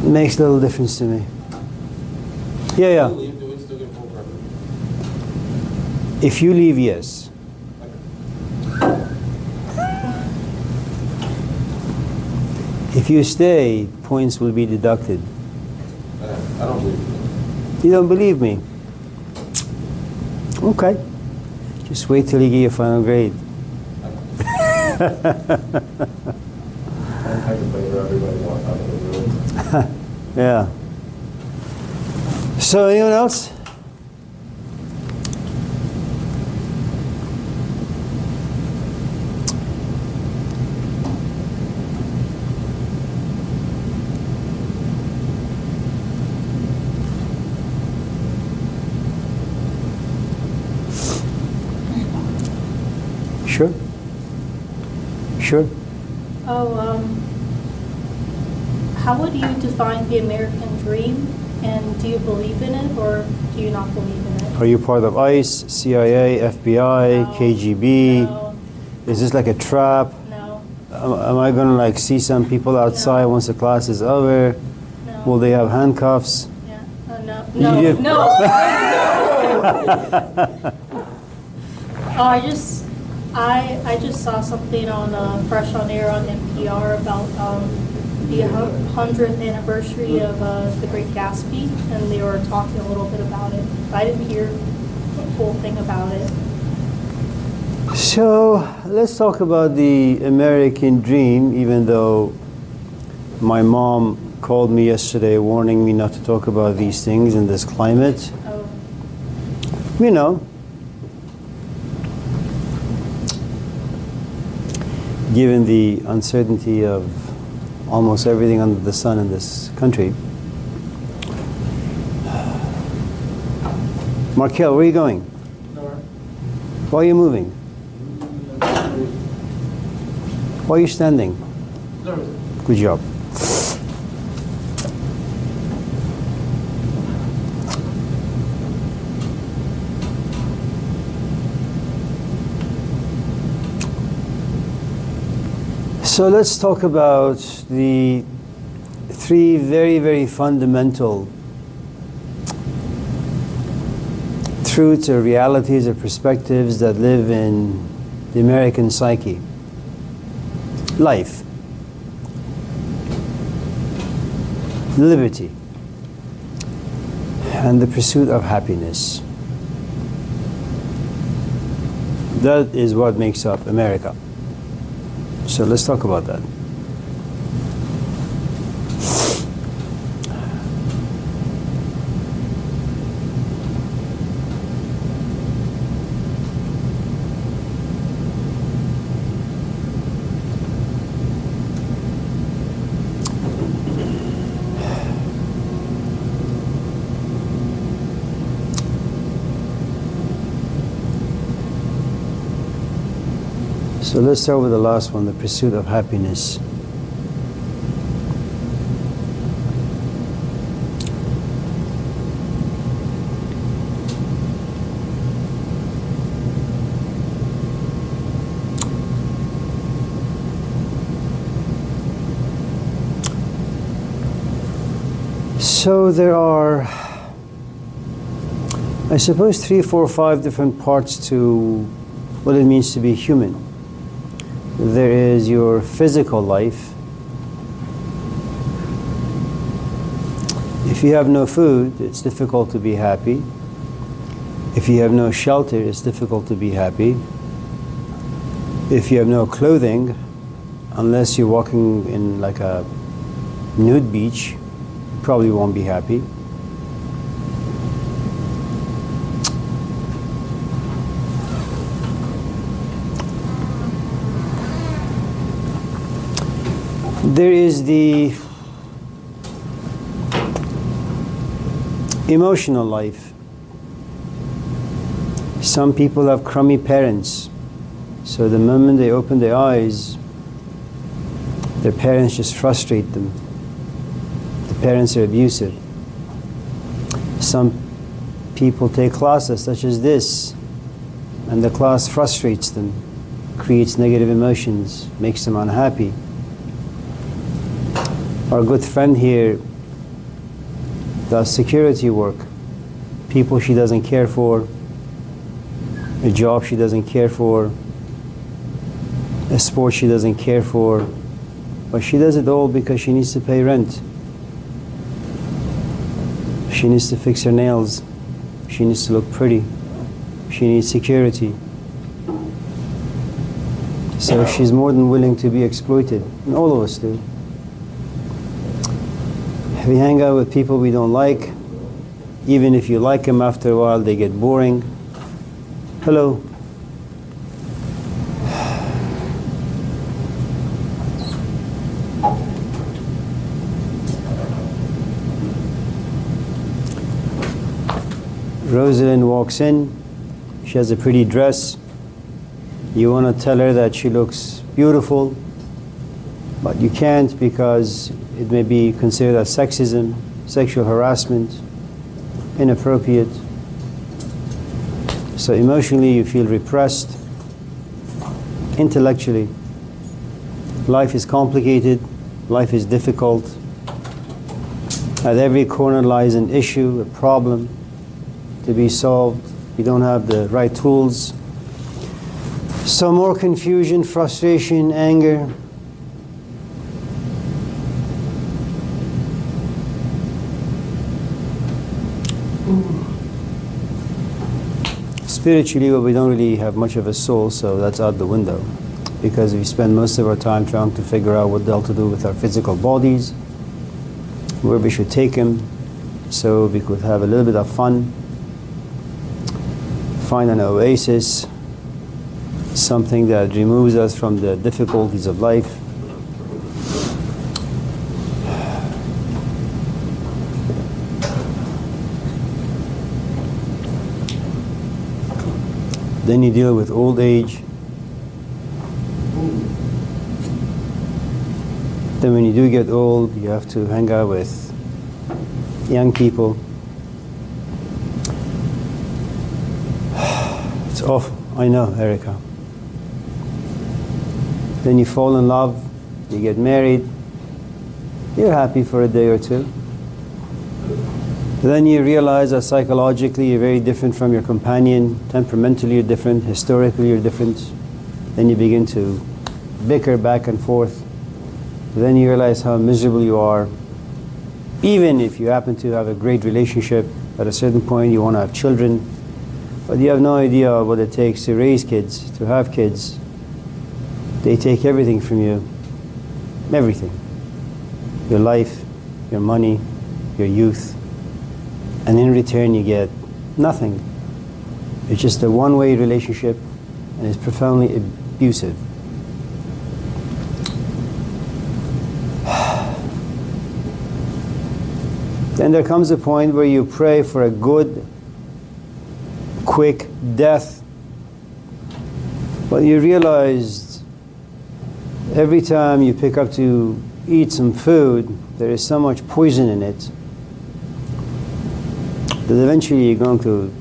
Makes little difference to me. Yeah. Do we still get full coverage? If you leave, yes. If you stay, points will be deducted. I don't believe you. You don't believe me? Okay. Just wait till you get your final grade. I can play where everybody wants out of the room. Yeah. So, anyone else? Sure. Sure. How would you define the American dream, and do you believe in it or do you not believe in it? Are you part of ICE, CIA, FBI, No. KGB? No. Is this like a trap? No. Am I going to like see some people outside once the class is over? No. Will they have handcuffs? Yeah. No. You No. do? No. I just saw something on Fresh on Air on NPR about the 100th anniversary of the Great Gatsby, and they were talking a little bit about it. I didn't hear the whole thing about it. So let's talk about the American dream, even though my mom called me yesterday warning me not to talk about these things in this climate. Oh, You know, given the uncertainty of almost everything under the sun in this country. Markel, where are you going? Nowhere. Why are you moving? Why are you standing? Nowhere. Good job. So let's talk about the three very, very fundamental truths or realities or perspectives that live in the American psyche. Life, liberty, and the pursuit of happiness. That is what makes up America. So let's talk about that. So let's start with the last one, the pursuit of happiness. So there are, I suppose, 3, 4, 5 different parts to what it means to be human. There is your physical life. If you have no food, it's difficult to be happy. If you have no shelter, it's difficult to be happy. If you have no clothing, unless you're walking in like a nude beach, you probably won't be happy. There is the emotional life. Some people have crummy parents, so the moment they open their eyes, their parents just frustrate them. The parents are abusive. Some people take classes such as this, and the class frustrates them, creates negative emotions, makes them unhappy. Our good friend here does security work, people she doesn't care for, a job she doesn't care for, a sport she doesn't care for, but she does it all because she needs to pay rent. She needs to fix her nails. She needs to look pretty. She needs security. So she's more than willing to be exploited, and all of us do. We hang out with people we don't like. Even if you like them, after a while they get boring. Hello. Rosalind walks in. She has a pretty dress. You want to tell her that she looks beautiful, but you can't because it may be considered as sexism, sexual harassment, inappropriate. So emotionally you feel repressed. Intellectually, life is complicated, life is difficult. At every corner lies an issue, a problem to be solved. You don't have the right tools. So more confusion, frustration, anger. Spiritually, well, we don't really have much of a soul, so that's out the window. Because we spend most of our time trying to figure out what the hell to do with our physical bodies, where we should take them, so we could have a little bit of fun, find an oasis, something that removes us from the difficulties of life. Then you deal with old age. Then when you do get old, you have to hang out with young people. It's awful, I know, Erica. Then you fall in love, you get married, you're happy for a day or two. Then you realize that psychologically you're very different from your companion, temperamentally you're different, historically you're different. Then you begin to bicker back and forth. Then you realize how miserable you are. Even if you happen to have a great relationship, at a certain point you want to have children, but you have no idea what it takes to raise kids, to have kids. They take everything from you, everything. Your life, your money, your youth. And in return you get nothing. It's just a one-way relationship, and it's profoundly abusive. Then there comes a point where you pray for a good, quick death, but you realize every time you pick up to eat some food, there is so much poison in it that eventually you're going to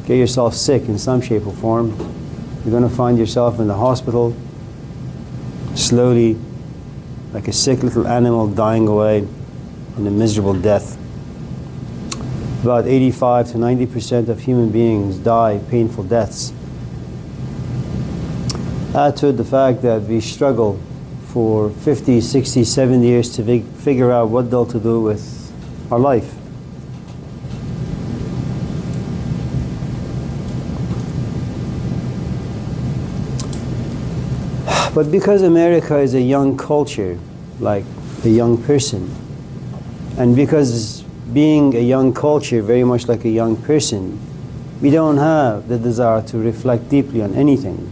get yourself sick in some shape or form. You're going to find yourself in the hospital, slowly, like a sick little animal dying away in a miserable death. About 85 to 90% of human beings die painful deaths. Add to it the fact that we struggle for 50, 60, 70 years to figure out what the hell to do with our life. But because America is a young culture, like a young person, and because being a young culture, very much like a young person, we don't have the desire to reflect deeply on anything.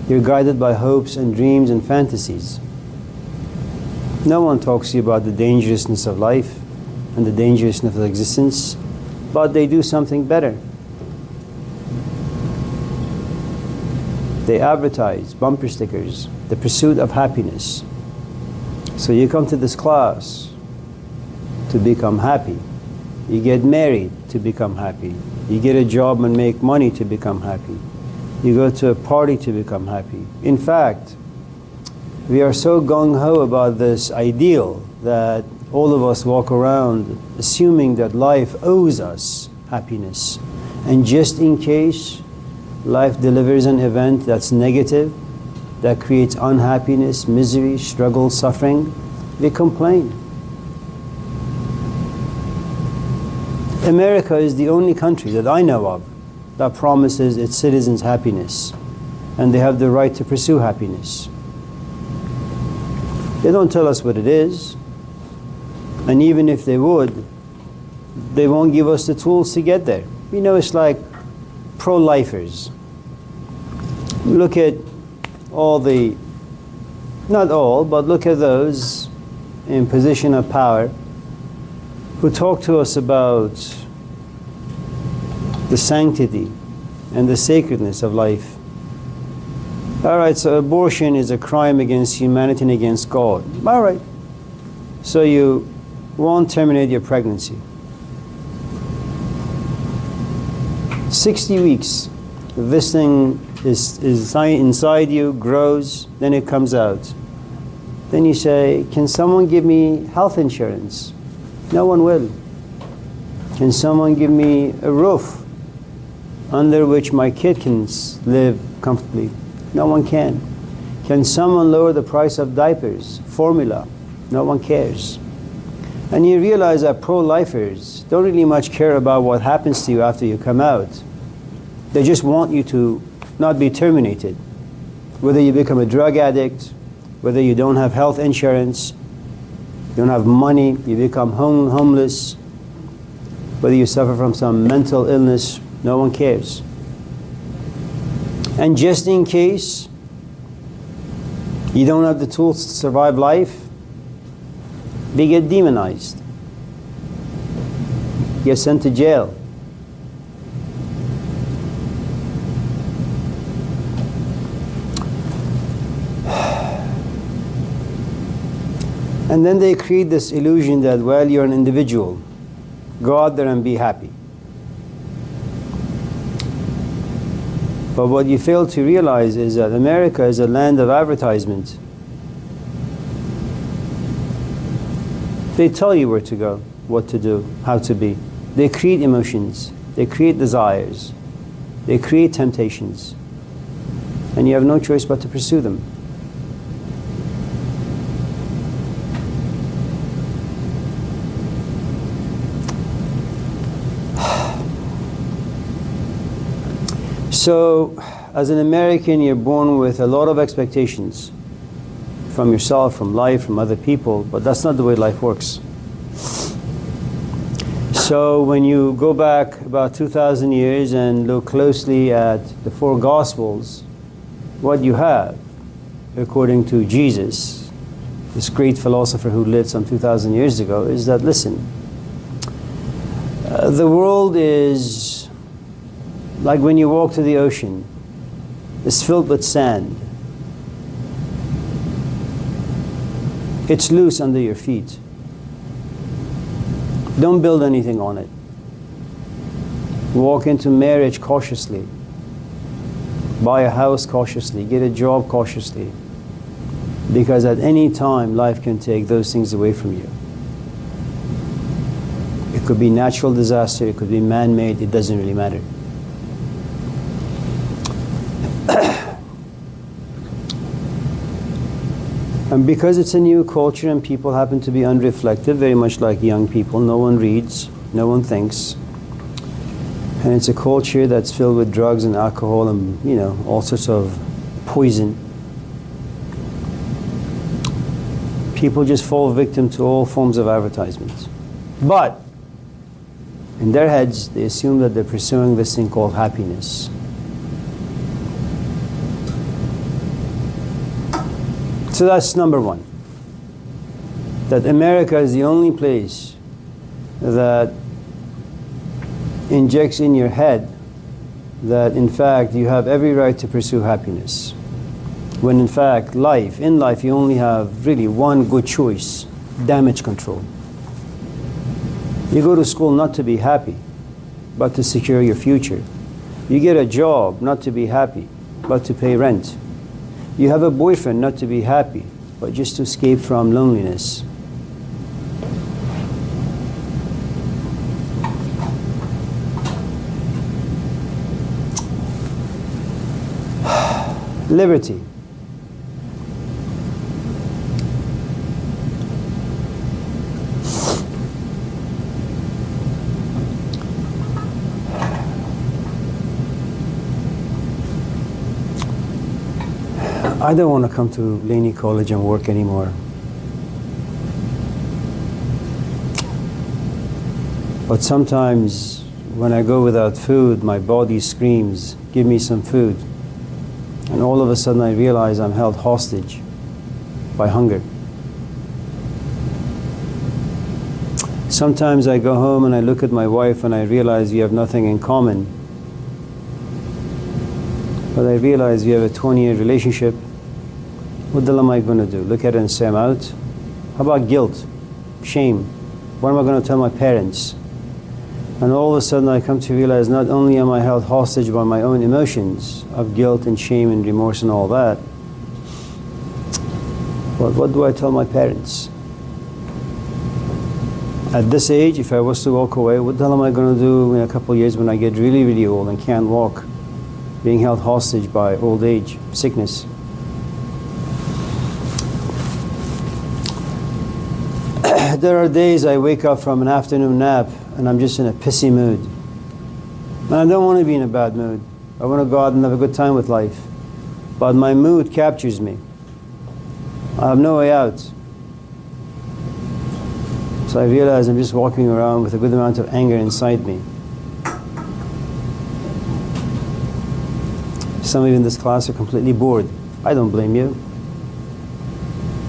You're guided by hopes and dreams and fantasies. No one talks to you about the dangerousness of life and the dangerousness of existence, but they do something better. They advertise bumper stickers, the pursuit of happiness. So you come to this class to become happy. You get married to become happy. You get a job and make money to become happy. You go to a party to become happy. In fact, we are so gung-ho about this ideal that all of us walk around assuming that life owes us happiness. And just in case life delivers an event that's negative, that creates unhappiness, misery, struggle, suffering, we complain. America is the only country that I know of that promises its citizens happiness, and they have the right to pursue happiness. They don't tell us what it is, and even if they would, they won't give us the tools to get there. You know, it's like pro-lifers. Look at all the, not all, but look at those in position of power who talk to us about the sanctity and the sacredness of life. All right, so abortion is a crime against humanity and against God. All right, so you won't terminate your pregnancy. 60 weeks, this thing is inside you, grows, then it comes out. Then you say, can someone give me health insurance? No one will. Can someone give me a roof under which my kid can live comfortably? No one can. Can someone lower the price of diapers, formula? No one cares. And you realize that pro-lifers don't really much care about what happens to you after you come out. They just want you to not be terminated. Whether you become a drug addict, whether you don't have health insurance, you don't have money, you become homeless, whether you suffer from some mental illness, no one cares. And just in case you don't have the tools to survive life, they get demonized. Get sent to jail. And then they create this illusion that, well, you're an individual. Go out there and be happy. But what you fail to realize is that America is a land of advertisement. They tell you where to go, what to do, how to be. They create emotions. They create desires. They create temptations. And you have no choice but to pursue them. So, as an American, you're born with a lot of expectations from yourself, from life, from other people, but that's not the way life works. So when you go back about 2,000 years and look closely at the four Gospels, what you have, according to Jesus, this great philosopher who lived some 2,000 years ago, is that, listen, the world is like when you walk to the ocean. It's filled with sand. It's loose under your feet. Don't build anything on it. Walk into marriage cautiously. Buy a house cautiously. Get a job cautiously. Because at any time, life can take those things away from you. It could be natural disaster, it could be man-made, it doesn't really matter. And because it's a new culture and people happen to be unreflective, very much like young people, no one reads, no one thinks. And it's a culture that's filled with drugs and alcohol and, you know, all sorts of poison. People just fall victim to all forms of advertisements. But in their heads, they assume that they're pursuing this thing called happiness. So that's number one. That America is the only place that injects in your head that in fact you have every right to pursue happiness. When in fact in life you only have really one good choice: damage control. You go to school not to be happy, but to secure your future. You get a job not to be happy, but to pay rent. You have a boyfriend not to be happy, but just to escape from loneliness. Liberty. I don't want to come to Laney College and work anymore. But sometimes when I go without food, my body screams, give me some food. And all of a sudden I realize I'm held hostage by hunger. Sometimes I go home and I look at my wife and I realize we have nothing in common. But I realize we have a 20-year relationship. What the hell am I going to do? Look at it and say I'm out? How about guilt? Shame? What am I going to tell my parents? And all of a sudden I come to realize not only am I held hostage by my own emotions of guilt and shame and remorse and all that, but what do I tell my parents? At this age, if I was to walk away, what the hell am I going to do in a couple of years when I get really, really old and can't walk, being held hostage by old age, sickness? There are days I wake up from an afternoon nap and I'm just in a pissy mood. And I don't want to be in a bad mood. I want to go out and have a good time with life. But my mood captures me. I have no way out. So I realize I'm just walking around with a good amount of anger inside me. Some of you in this class are completely bored. I don't blame you.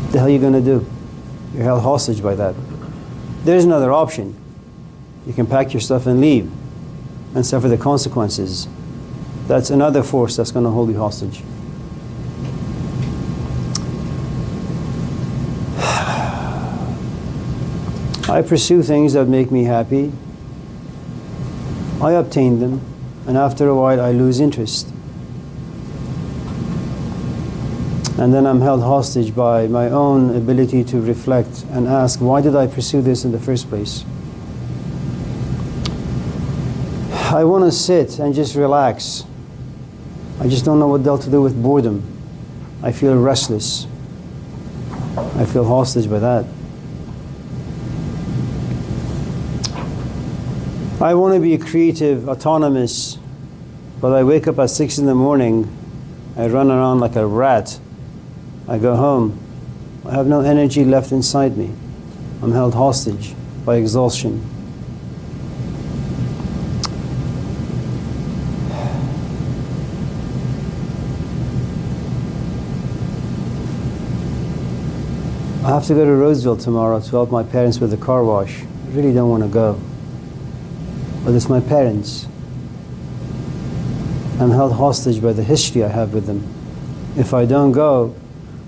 What the hell are you going to do? You're held hostage by that. There's another option. You can pack your stuff and leave and suffer the consequences. That's another force that's going to hold you hostage. I pursue things that make me happy. I obtain them, and after a while I lose interest. And then I'm held hostage by my own ability to reflect and ask, why did I pursue this in the first place? I want to sit and just relax. I just don't know what the hell to do with boredom. I feel restless. I feel hostage by that. I want to be creative, autonomous, but I wake up at 6 in the morning, I run around like a rat. I go home, I have no energy left inside me. I'm held hostage by exhaustion. I have to go to Roseville tomorrow to help my parents with the car wash. I really don't want to go. But it's my parents. I'm held hostage by the history I have with them. If I don't go,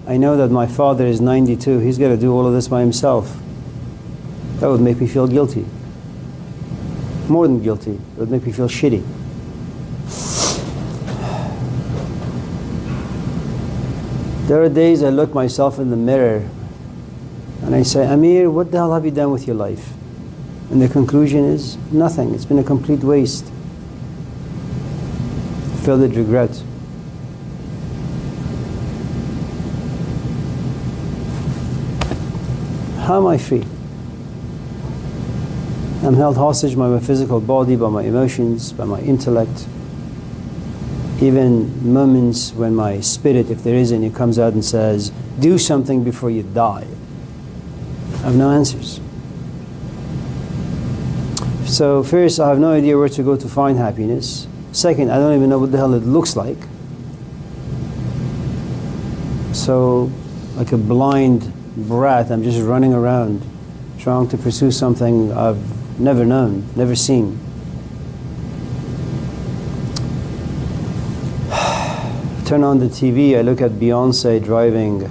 I know that my father is 92. He's got to do all of this by himself. That would make me feel guilty. More than guilty. It would make me feel shitty. There are days I look myself in the mirror and I say, Amir, what the hell have you done with your life? And the conclusion is nothing. It's been a complete waste. Filled with regret. How am I free? I'm held hostage by my physical body, by my emotions, by my intellect. Even moments when my spirit, if there is any, comes out and says, do something before you die. I have no answers. So first, I have no idea where to go to find happiness. Second, I don't even know what the hell it looks like. So, like a blind brat, I'm just running around trying to pursue something I've never known, never seen. Turn on the TV, I look at Beyonce driving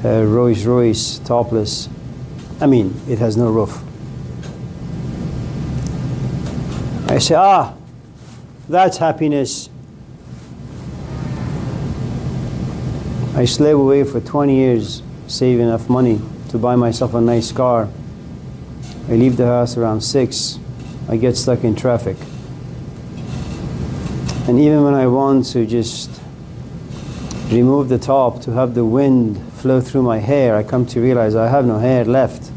her Rolls Royce topless. I mean, it has no roof. I say, that's happiness. I slave away for 20 years, save enough money to buy myself a nice car. I leave the house around 6. I get stuck in traffic. And even when I want to just remove the top to have the wind flow through my hair, I come to realize I have no hair left.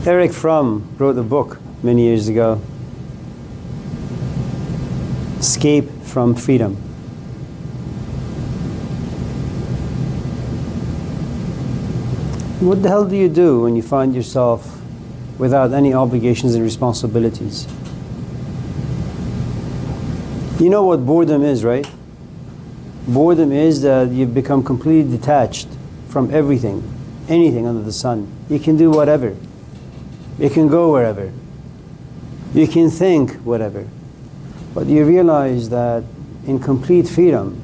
Eric Fromm wrote a book many years ago, Escape from Freedom. What the hell do you do when you find yourself without any obligations and responsibilities? You know what boredom is, right? Boredom is that you've become completely detached from everything, anything under the sun. You can do whatever. You can go wherever. You can think whatever. But you realize that in complete freedom,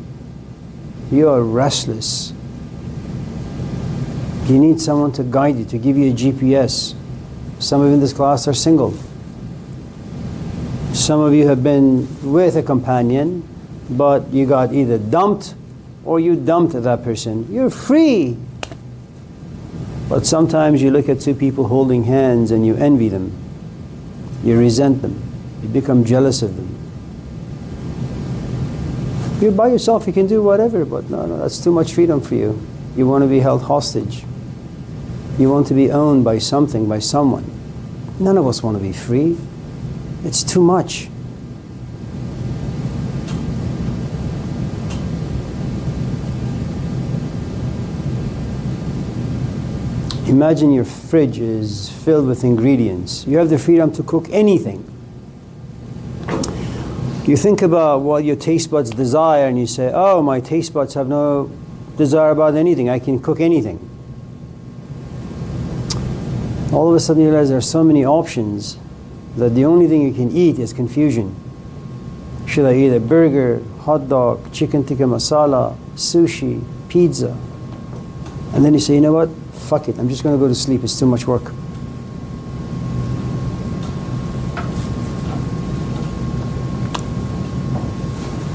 you are restless. You need someone to guide you, to give you a GPS. Some of you in this class are single. Some of you have been with a companion, but you got either dumped or you dumped that person. You're free. But sometimes you look at two people holding hands and you envy them. You resent them. You become jealous of them. You're by yourself, you can do whatever, but no, that's too much freedom for you. You want to be held hostage. You want to be owned by something, by someone. None of us want to be free. It's too much. Imagine your fridge is filled with ingredients. You have the freedom to cook anything. You think about what your taste buds desire and you say, oh, my taste buds have no desire about anything. I can cook anything. All of a sudden you realize there are so many options that the only thing you can eat is confusion. Should I eat a burger, hot dog, chicken tikka masala, sushi, pizza? And then you say, you know what? Fuck it, I'm just going to go to sleep. It's too much work.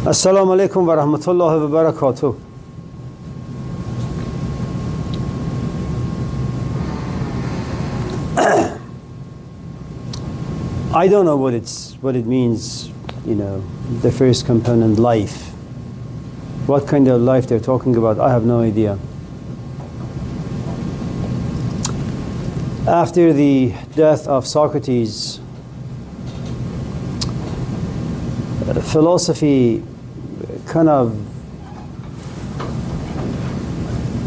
Assalamu alaikum wa rahmatullahi wa barakatuh. I don't know what it means, you know, the first component, life. What kind of life they're talking about, I have no idea. After the death of Socrates, philosophy kind of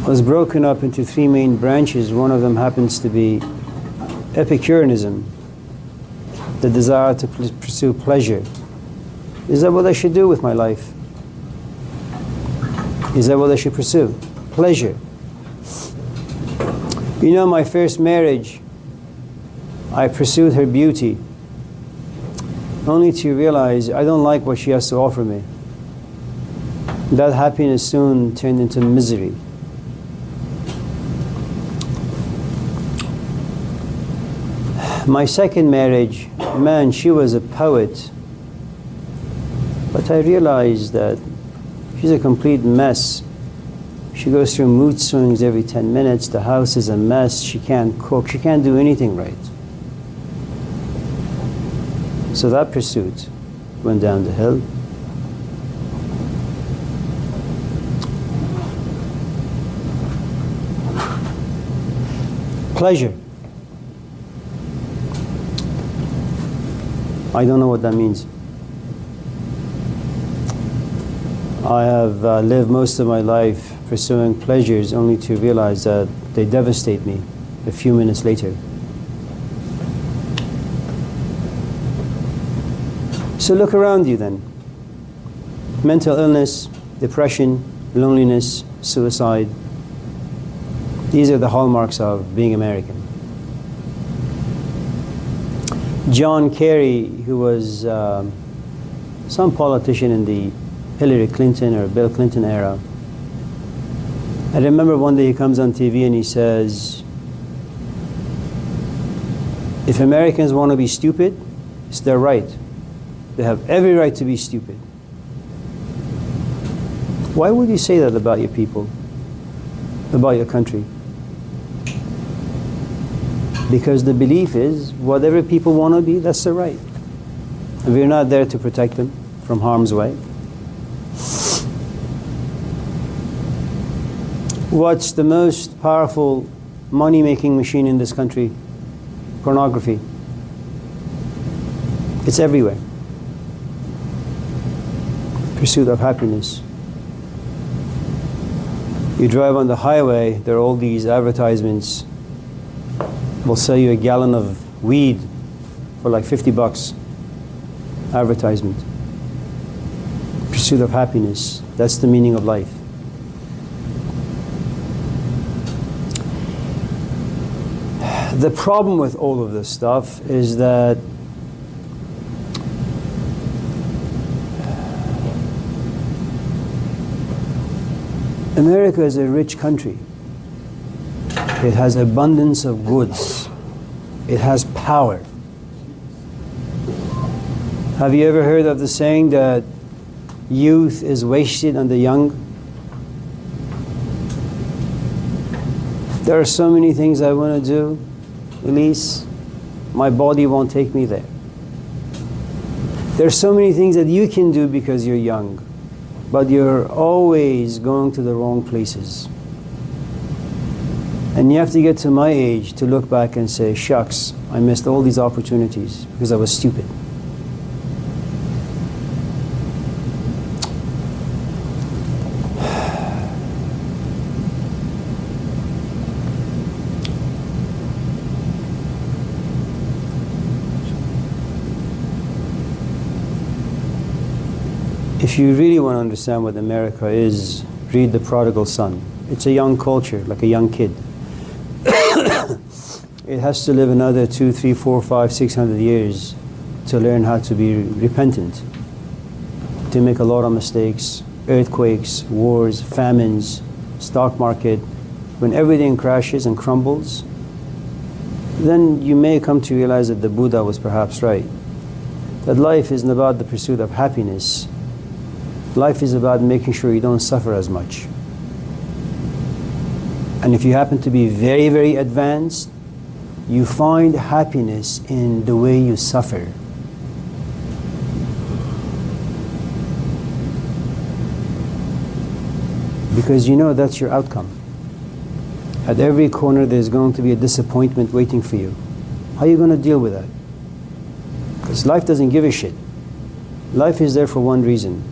was broken up into three main branches. One of them happens to be Epicureanism, the desire to pursue pleasure. Is that what I should do with my life? Is that what I should pursue? Pleasure. You know, my first marriage, I pursued her beauty, only to realize I don't like what she has to offer me. That happiness soon turned into misery. My second marriage, man, she was a poet. But I realized that she's a complete mess. She goes through mood swings every 10 minutes. The house is a mess. She can't cook. She can't do anything right. So that pursuit went down the hill. Pleasure. I don't know what that means. I have lived most of my life pursuing pleasures only to realize that they devastate me a few minutes later. So look around you then. Mental illness, depression, loneliness, suicide. These are the hallmarks of being American. John Kerry, who was some politician in the Hillary Clinton or Bill Clinton era, I remember one day he comes on TV and he says, If Americans want to be stupid, it's their right. They have every right to be stupid. Why would you say that about your people, about your country? Because the belief is, whatever people want to be, that's their right. And we're not there to protect them from harm's way. What's the most powerful money-making machine in this country? Pornography. It's everywhere. Pursuit of happiness. You drive on the highway, there are all these advertisements. We'll sell you a gallon of weed for like $50. Advertisement. Pursuit of happiness. That's the meaning of life. The problem with all of this stuff is that America is a rich country. It has abundance of goods. It has power. Have you ever heard of the saying that youth is wasted on the young? There are so many things I want to do, Elise. My body won't take me there. There are so many things that you can do because you're young, but you're always going to the wrong places. And you have to get to my age to look back and say, shucks, I missed all these opportunities because I was stupid. If you really want to understand what America is, read The Prodigal Son. It's a young culture, like a young kid. It has to live another 2, 3, 4, 5, 600 years to learn how to be repentant, to make a lot of mistakes, earthquakes, wars, famines, stock market. When everything crashes and crumbles, then you may come to realize that the Buddha was perhaps right. That life isn't about the pursuit of happiness. Life is about making sure you don't suffer as much. And if you happen to be very, very advanced, you find happiness in the way you suffer. Because you know that's your outcome. At every corner there's going to be a disappointment waiting for you. How are you going to deal with that? Because life doesn't give a shit. Life is there for one reason: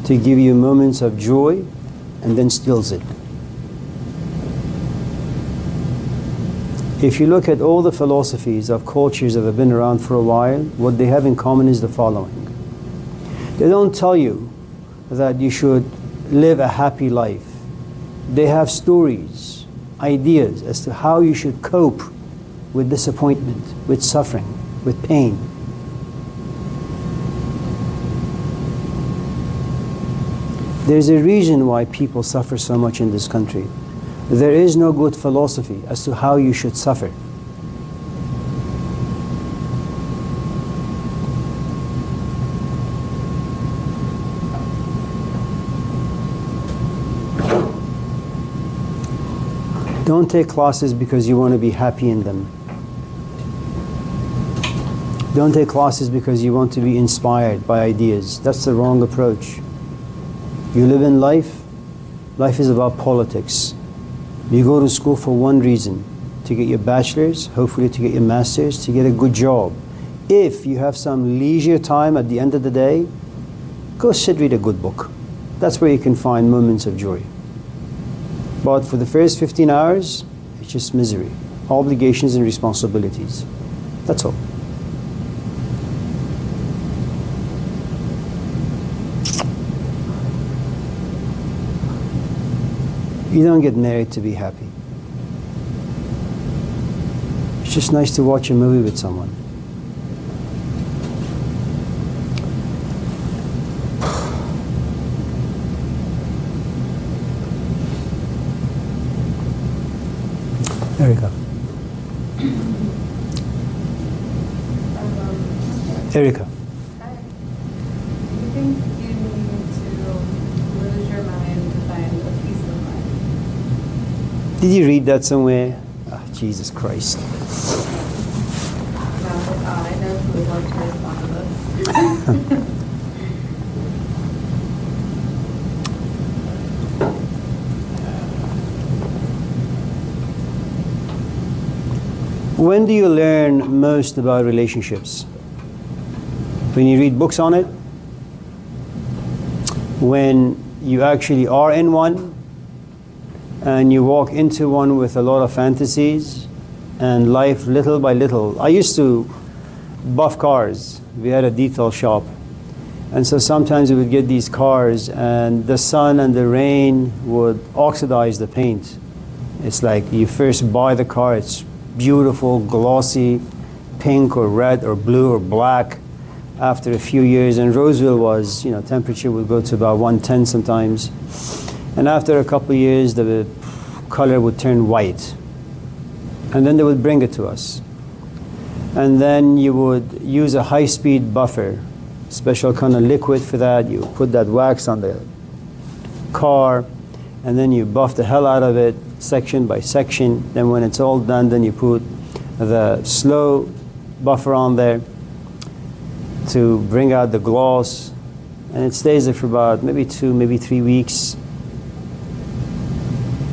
to give you moments of joy and then steals it. If you look at all the philosophies of cultures that have been around for a while, what they have in common is the following. They don't tell you that you should live a happy life. They have stories, ideas as to how you should cope with disappointment, with suffering, with pain. There's a reason why people suffer so much in this country. There is no good philosophy as to how you should suffer. Don't take classes because you want to be happy in them. Don't take classes because you want to be inspired by ideas. That's the wrong approach. You live in life. Life is about politics. You go to school for one reason: to get your bachelor's, hopefully to get your master's, to get a good job. If you have some leisure time at the end of the day, go sit, read a good book. That's where you can find moments of joy. But for the first 15 hours, it's just misery, obligations and responsibilities. That's all. You don't get married to be happy. It's just nice to watch a movie with someone. There you go. Erica. Hi. Do you think you need to lose your mind to find a peace of mind? Did you read that somewhere? Ah, Jesus Christ. No, I know who would like to respond to this. When do you learn most about relationships? When you read books on it? When you actually are in one and you walk into one with a lot of fantasies and life little by little. I used to buff cars. We had a detail shop. And so sometimes we would get these cars and the sun and the rain would oxidize the paint. It's like you first buy the car, it's beautiful, glossy, pink or red or blue or black. After a few years, and Roseville was, temperature would go to about 110 sometimes. And after a couple of years, the color would turn white. And then they would bring it to us. And then you would use a high-speed buffer, special kind of liquid for that. You put that wax on the car, and then you buff the hell out of it, section by section. Then when it's all done, then you put the slow buffer on there to bring out the gloss, and it stays there for about maybe 2, maybe 3 weeks.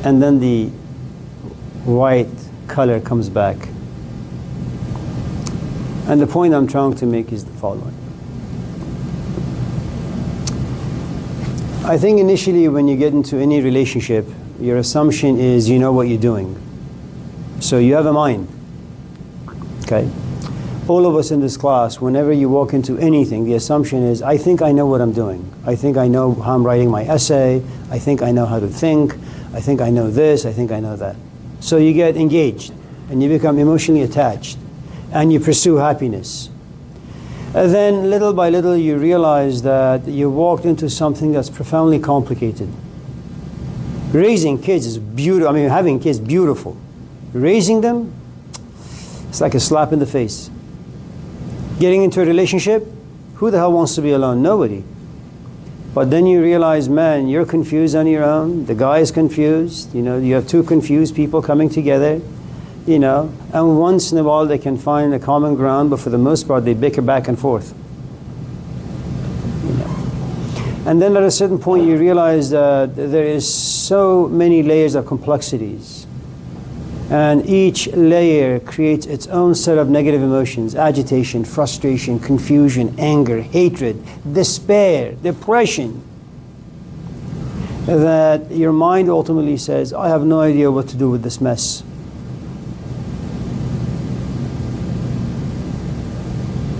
And then the white color comes back. And the point I'm trying to make is the following. I think initially when you get into any relationship, your assumption is you know what you're doing. So you have a mind, okay? All of us in this class, whenever you walk into anything, the assumption is, I think I know what I'm doing. I think I know how I'm writing my essay. I think I know how to think. I think I know this. I think I know that. So you get engaged, and you become emotionally attached, and you pursue happiness. And then little by little, you realize that you walked into something that's profoundly complicated. Raising kids is beautiful. I mean, having kids, beautiful. Raising them, it's like a slap in the face. Getting into a relationship, who the hell wants to be alone? Nobody. But then you realize, man, you're confused on your own. The guy is confused. You have two confused people coming together. And once in a while they can find a common ground, but for the most part they bicker back and forth. And then at a certain point you realize that there is so many layers of complexities. And each layer creates its own set of negative emotions: agitation, frustration, confusion, anger, hatred, despair, depression. That your mind ultimately says, I have no idea what to do with this mess.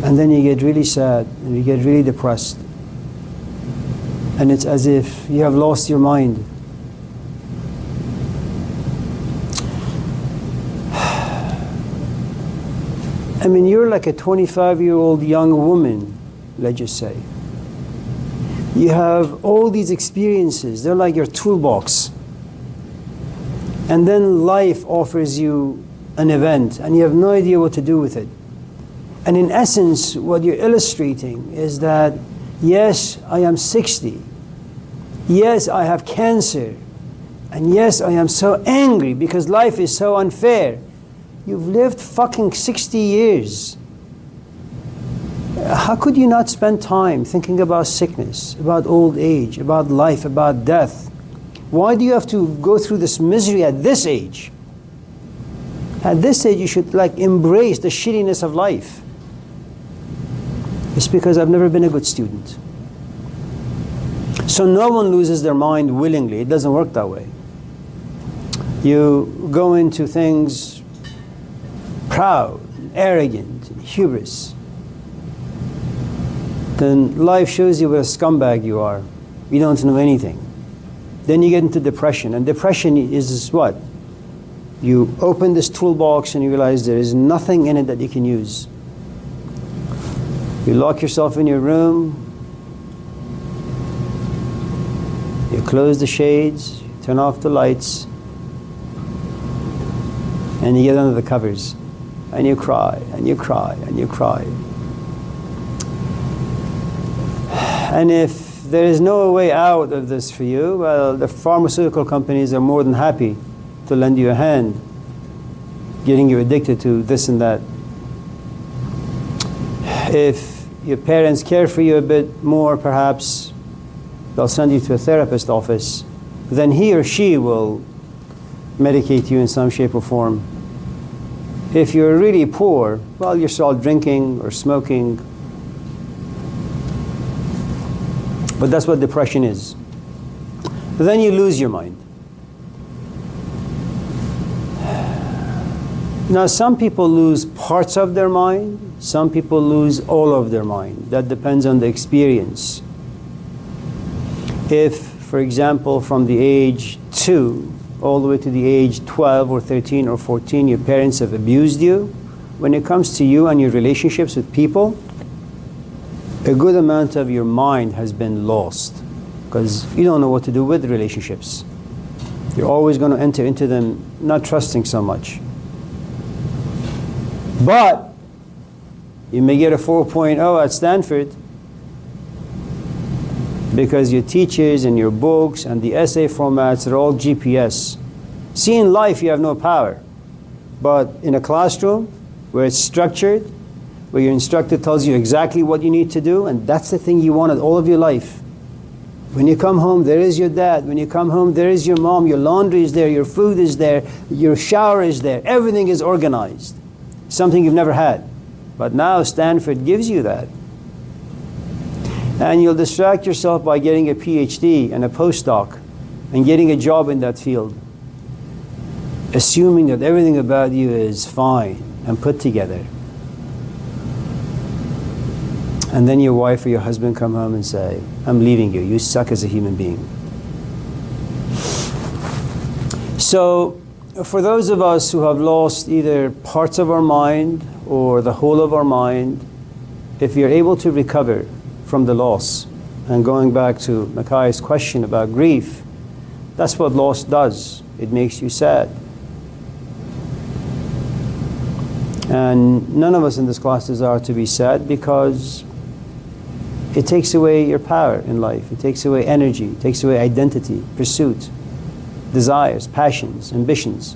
And then you get really sad and you get really depressed. And it's as if you have lost your mind. I mean, you're like a 25-year-old young woman, let's just say. You have all these experiences. They're like your toolbox. And then life offers you an event, and you have no idea what to do with it. And in essence, what you're illustrating is that, yes, I am 60. Yes, I have cancer. And yes, I am so angry because life is so unfair. You've lived fucking 60 years. How could you not spend time thinking about sickness, about old age, about life, about death? Why do you have to go through this misery at this age? At this age, you should embrace the shittiness of life. It's because I've never been a good student. So no one loses their mind willingly. It doesn't work that way. You go into things proud, arrogant, hubris. Then life shows you what a scumbag you are. You don't know anything. Then you get into depression. And depression is what? You open this toolbox and you realize there is nothing in it that you can use. You lock yourself in your room. You close the shades, turn off the lights, and you get under the covers. And you cry, and you cry, and you cry. And if there is no way out of this for you, well, the pharmaceutical companies are more than happy to lend you a hand, getting you addicted to this and that. If your parents care for you a bit more, perhaps they'll send you to a therapist office. Then he or she will medicate you in some shape or form. If you're really poor, well, you're still drinking or smoking. But that's what depression is. But then you lose your mind. Now, some people lose parts of their mind. Some people lose all of their mind. That depends on the experience. If, for example, from the age 2 all the way to the age 12 or 13 or 14, your parents have abused you, when it comes to you and your relationships with people, a good amount of your mind has been lost because you don't know what to do with relationships. You're always going to enter into them not trusting so much. But you may get a 4.0 at Stanford because your teachers and your books and the essay formats are all GPS. See, in life you have no power. But in a classroom where it's structured, where your instructor tells you exactly what you need to do, and that's the thing you wanted all of your life. When you come home, there is your dad. When you come home, there is your mom. Your laundry is there. Your food is there. Your shower is there. Everything is organized. Something you've never had. But now Stanford gives you that. And you'll distract yourself by getting a PhD and a postdoc and getting a job in that field, assuming that everything about you is fine and put together. And then your wife or your husband come home and say, I'm leaving you. You suck as a human being. So for those of us who have lost either parts of our mind or the whole of our mind, if you're able to recover from the loss, and going back to Makai's question about grief, that's what loss does. It makes you sad. And none of us in this class desire to be sad because it takes away your power in life. It takes away energy. It takes away identity, pursuit, desires, passions, ambitions.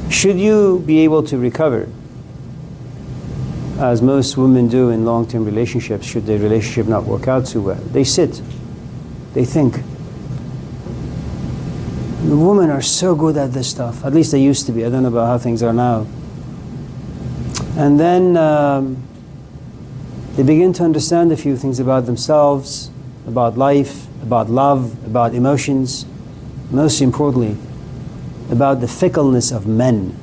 Should you be able to recover, as most women do in long-term relationships, should their relationship not work out too well, they sit, they think. The women are so good at this stuff. At least they used to be. I don't know about how things are now. And then they begin to understand a few things about themselves, about life, about love, about emotions, most importantly, about the fickleness of men.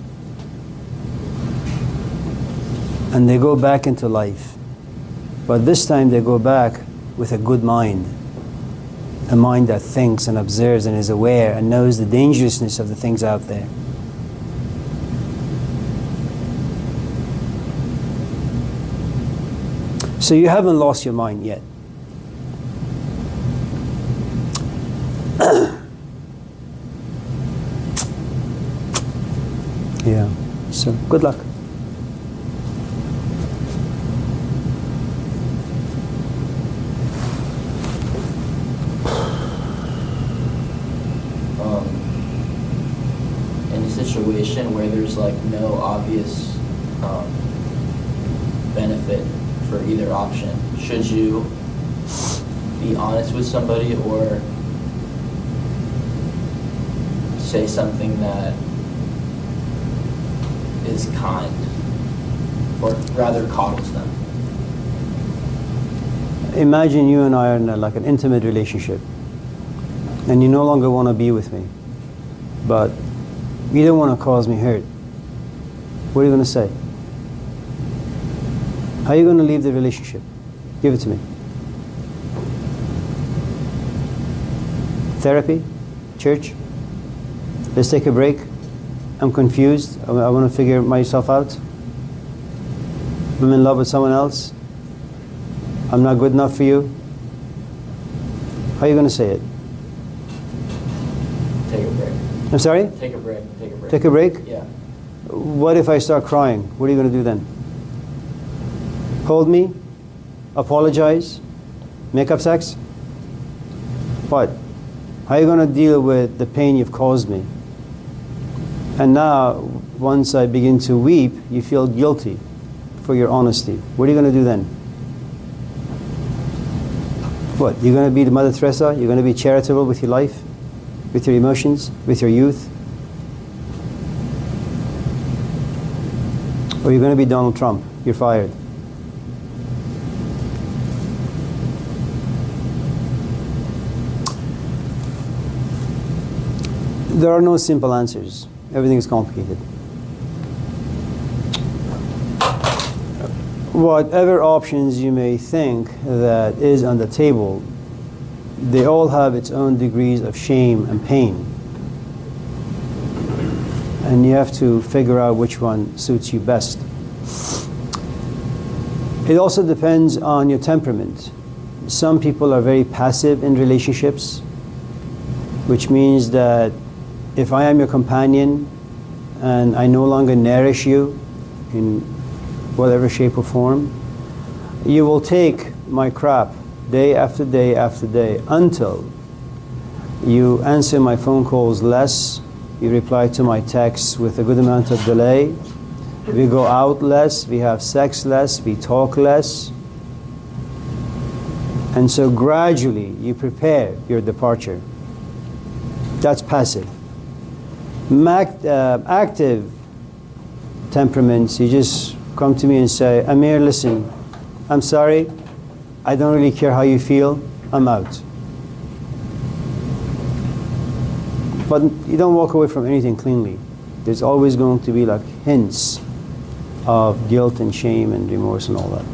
And they go back into life. But this time they go back with a good mind. A mind that thinks and observes and is aware and knows the dangerousness of the things out there. So you haven't lost your mind yet. Yeah, so good luck. In a situation where there's like no obvious benefit for either option, should you be honest with somebody or say something that is kind, or rather coddles them? Imagine you and I are in like an intimate relationship, and you no longer want to be with me, but you don't want to cause me hurt. What are you going to say? How are you going to leave the relationship? Give it to me. Therapy? Church? Let's take a break. I'm confused. I want to figure myself out. I'm in love with someone else. I'm not good enough for you. How are you going to say it? Take a break. I'm sorry? Take a break. Take a break. Take a break? Yeah. What if I start crying? What are you going to do then? Hold me? Apologize? Make up sex? What? How are you going to deal with the pain you've caused me? And now, once I begin to weep, you feel guilty for your honesty. What are you going to do then? What? You're going to be the Mother Teresa? You're going to be charitable with your life? With your emotions? With your youth? Or you're going to be Donald Trump? You're fired. There are no simple answers. Everything is complicated. Whatever options you may think that is on the table, they all have its own degrees of shame and pain. And you have to figure out which one suits you best. It also depends on your temperament. Some people are very passive in relationships, which means that if I am your companion and I no longer nourish you in whatever shape or form, you will take my crap day after day after day until you answer my phone calls less, you reply to my texts with a good amount of delay, we go out less, we have sex less, we talk less. And so gradually you prepare your departure. That's passive. Active temperaments, you just come to me and say, Amir, listen, I'm sorry, I don't really care how you feel, I'm out. But you don't walk away from anything cleanly. There's always going to be like hints of guilt and shame and remorse and all that.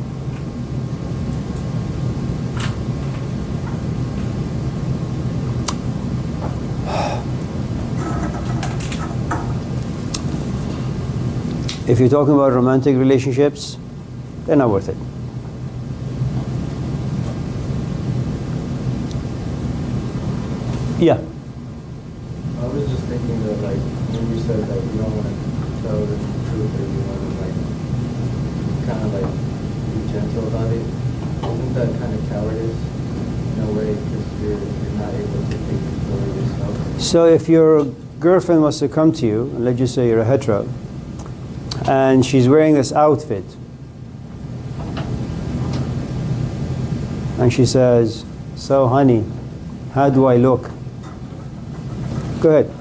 If you're talking about romantic relationships, they're not worth it. Yeah. I was just thinking that, like, when you said that you don't want to tell the truth or you want to, like, kind of, like, be gentle about it, isn't that kind of cowardice in a way because you're not able to take control of yourself? So if your girlfriend was to come to you, and let's just say you're a hetero, and she's wearing this outfit, and she says, so honey, how do I look? Go ahead.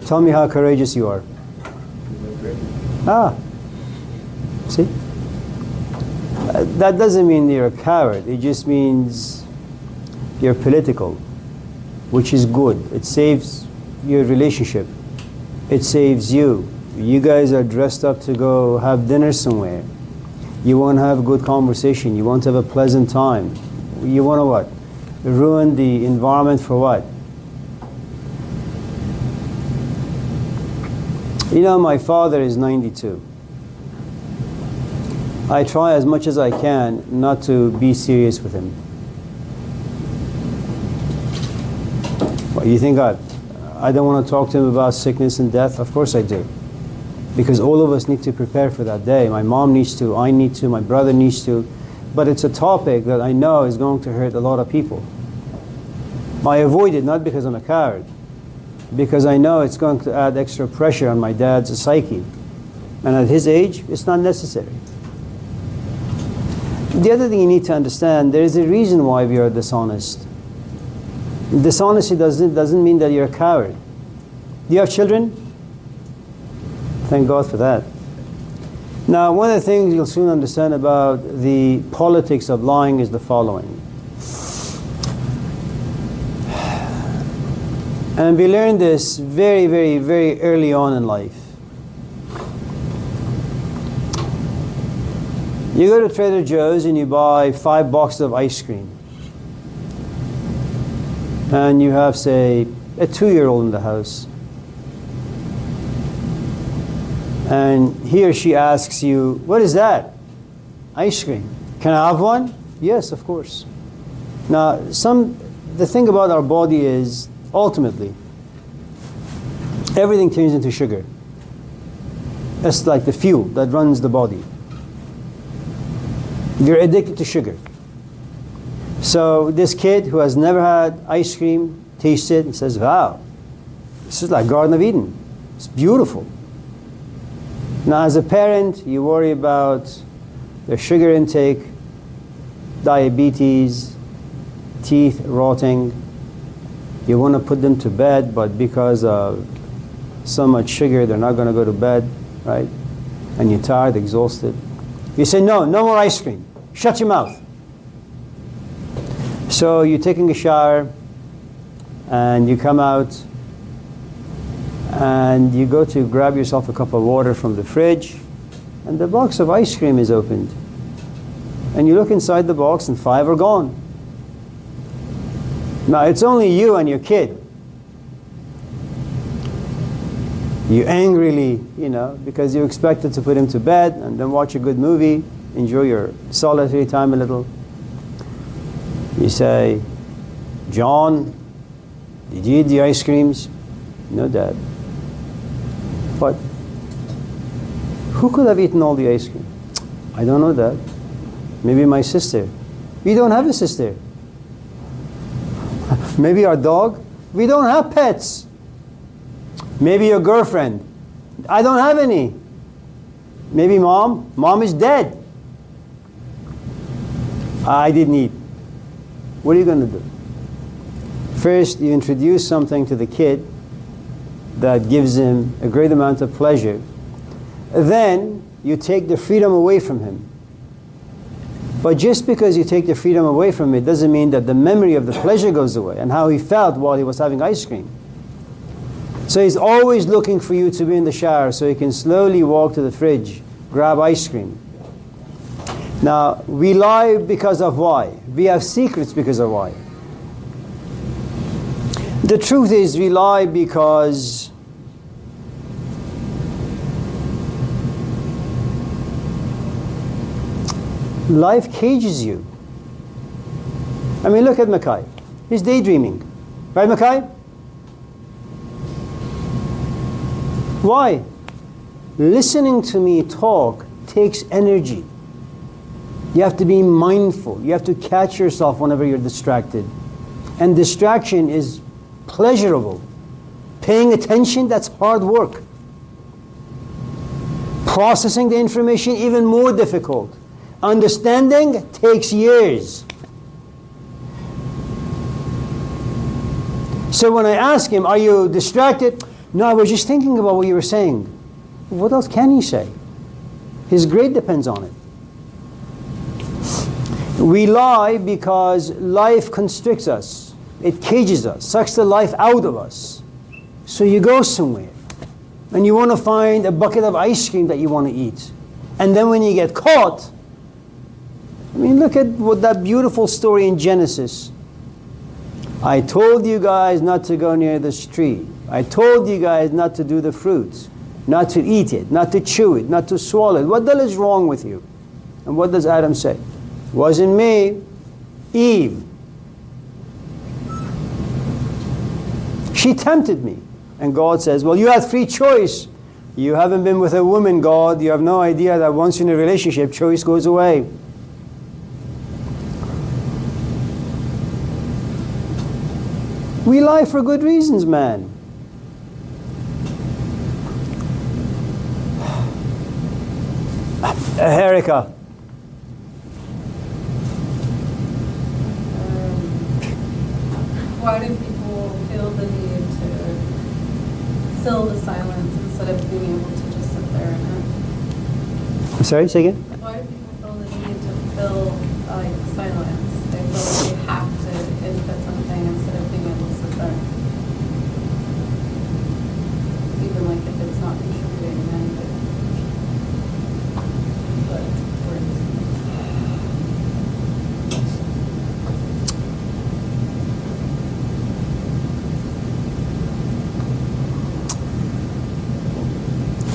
Tell me how courageous you are. You look great. Ah. See? That doesn't mean you're a coward. It just means you're political, which is good. It saves your relationship. It saves you. You guys are dressed up to go have dinner somewhere. You want to have a good conversation. You want to have a pleasant time. You want to what? Ruin the environment for what? You know, my father is 92. I try as much as I can not to be serious with him. What, you think I don't want to talk to him about sickness and death? Of course I do. Because all of us need to prepare for that day. My mom needs to, I need to, my brother needs to. But it's a topic that I know is going to hurt a lot of people. I avoid it not because I'm a coward, because I know it's going to add extra pressure on my dad's psyche. And at his age, it's not necessary. The other thing you need to understand, there is a reason why we are dishonest. Dishonesty doesn't mean that you're a coward. Do you have children? Thank God for that. Now, one of the things you'll soon understand about the politics of lying is the following. And we learned this very, very, very early on in life. You go to Trader Joe's and you buy 5 boxes of ice cream. And you have, say, a 2-year-old in the house. And he or she asks you, what is that? Ice cream. Can I have one? Yes, of course. Now, the thing about our body is, ultimately, everything turns into sugar. It's like the fuel that runs the body. You're addicted to sugar. So this kid who has never had ice cream tastes it and says, wow, this is like Garden of Eden. It's beautiful. Now as a parent, you worry about their sugar intake, diabetes, teeth rotting. You want to put them to bed, but because of so much sugar, they're not going to go to bed, right? And you're tired, exhausted. You say, no, no more ice cream. Shut your mouth. So you're taking a shower, and you come out, and you go to grab yourself a cup of water from the fridge, and the box of ice cream is opened. And you look inside the box, and 5 are gone. Now, it's only you and your kid. You angrily, because you expected to put him to bed and then watch a good movie, enjoy your solitary time a little. You say, John, did you eat the ice creams? No, Dad. But who could have eaten all the ice cream? I don't know, Dad. Maybe my sister. We don't have a sister. Maybe our dog. We don't have pets. Maybe your girlfriend. I don't have any. Maybe mom. Mom is dead. I didn't eat. What are you going to do? First, you introduce something to the kid that gives him a great amount of pleasure. Then, you take the freedom away from him. But just because you take the freedom away from it doesn't mean that the memory of the pleasure goes away and how he felt while he was having ice cream. So he's always looking for you to be in the shower so he can slowly walk to the fridge, grab ice cream. Now, we lie because of why? We have secrets because of why? The truth is we lie because life cages you. I mean, look at Mackay. He's daydreaming. Right, Mackay? Why? Listening to me talk takes energy. You have to be mindful. You have to catch yourself whenever you're distracted. And distraction is pleasurable. Paying attention, that's hard work. Processing the information, even more difficult. Understanding takes years. So when I ask him, are you distracted? No, I was just thinking about what you were saying. What else can he say? His grade depends on it. We lie because life constricts us. It cages us, sucks the life out of us. So you go somewhere, and you want to find a bucket of ice cream that you want to eat. And then when you get caught, I mean, look at what that beautiful story in Genesis. I told you guys not to go near this tree. I told you guys not to do the fruits, not to eat it, not to chew it, not to swallow it. What the hell is wrong with you? And what does Adam say? Wasn't me, Eve. She tempted me. And God says, well, you had free choice. You haven't been with a woman, God. You have no idea that once you're in a relationship, choice goes away. We lie for good reasons, man. Erica. Why do people feel the need to fill the silence instead of being able to just sit there in it? I'm sorry, say again? Why do people feel the need to fill silence? They feel like they have to input something instead of being able to sit there. Even like if it's not contributing anything. But we're